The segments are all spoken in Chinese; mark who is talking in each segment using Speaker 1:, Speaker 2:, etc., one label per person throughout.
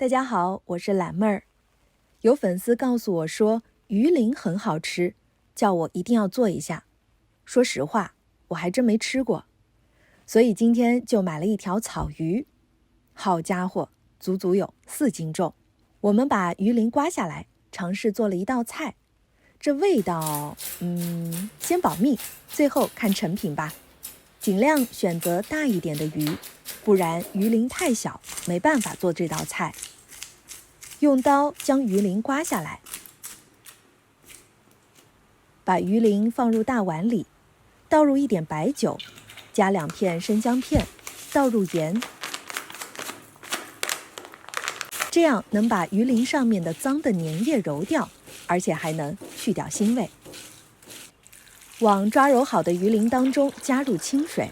Speaker 1: 大家好，我是懒妹儿。有粉丝告诉我说鱼鳞很好吃，叫我一定要做一下。说实话，我还真没吃过，所以今天就买了一条草鱼。好家伙，足足有4斤重。我们把鱼鳞刮下来，尝试做了一道菜。这味道，先保密，最后看成品吧。尽量选择大一点的鱼，不然鱼鳞太小，没办法做这道菜。用刀将鱼鳞刮下来，把鱼鳞放入大碗里，倒入一点白酒，加2片生姜片，倒入盐，这样能把鱼鳞上面的脏的粘液揉掉，而且还能去掉腥味。往抓揉好的鱼鳞当中加入清水，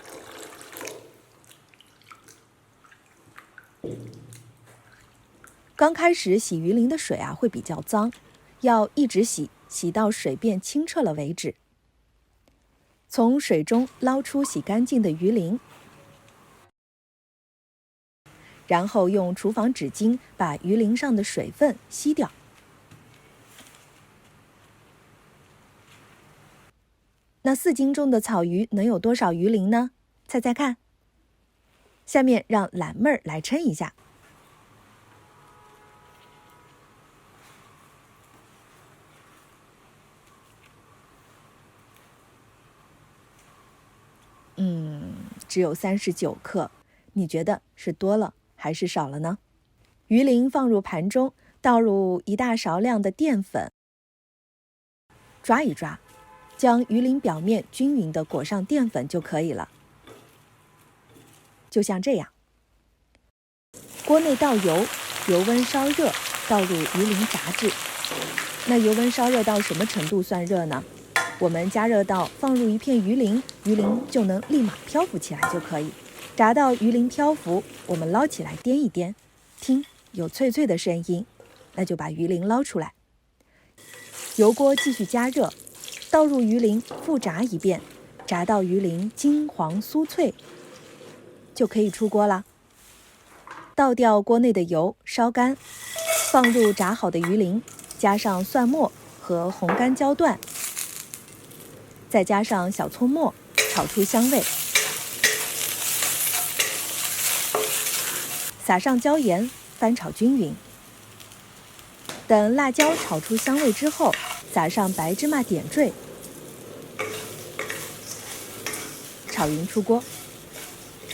Speaker 1: 刚开始洗鱼鳞的水会比较脏，要一直洗，洗到水变清澈了为止。从水中捞出洗干净的鱼鳞，然后用厨房纸巾把鱼鳞上的水分吸掉。那4斤重的草鱼能有多少鱼鳞呢？猜猜看。下面让懒妹儿来称一下。只有39克，你觉得是多了还是少了呢？鱼鳞放入盘中，倒入1大勺量的淀粉，抓一抓，将鱼鳞表面均匀地裹上淀粉就可以了。就像这样。锅内倒油，油温烧热，倒入鱼鳞炸制。那油温烧热到什么程度算热呢？我们加热到放入1片鱼鳞，鱼鳞就能立马漂浮起来就可以。炸到鱼鳞漂浮，我们捞起来掂一掂，听有脆脆的声音，那就把鱼鳞捞出来。油锅继续加热，倒入鱼鳞复炸一遍，炸到鱼鳞金黄酥脆，就可以出锅了。倒掉锅内的油，烧干，放入炸好的鱼鳞，加上蒜末和红干椒段，再加上小葱末，炒出香味。撒上椒盐，翻炒均匀。等辣椒炒出香味之后，撒上白芝麻点缀，炒匀出锅。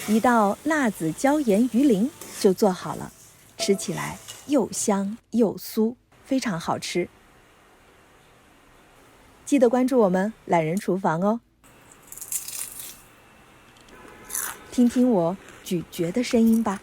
Speaker 1: 一道辣子椒盐鱼鳞就做好了，吃起来又香又酥，非常好吃。记得关注我们懒人厨房哦，听听我咀嚼的声音吧。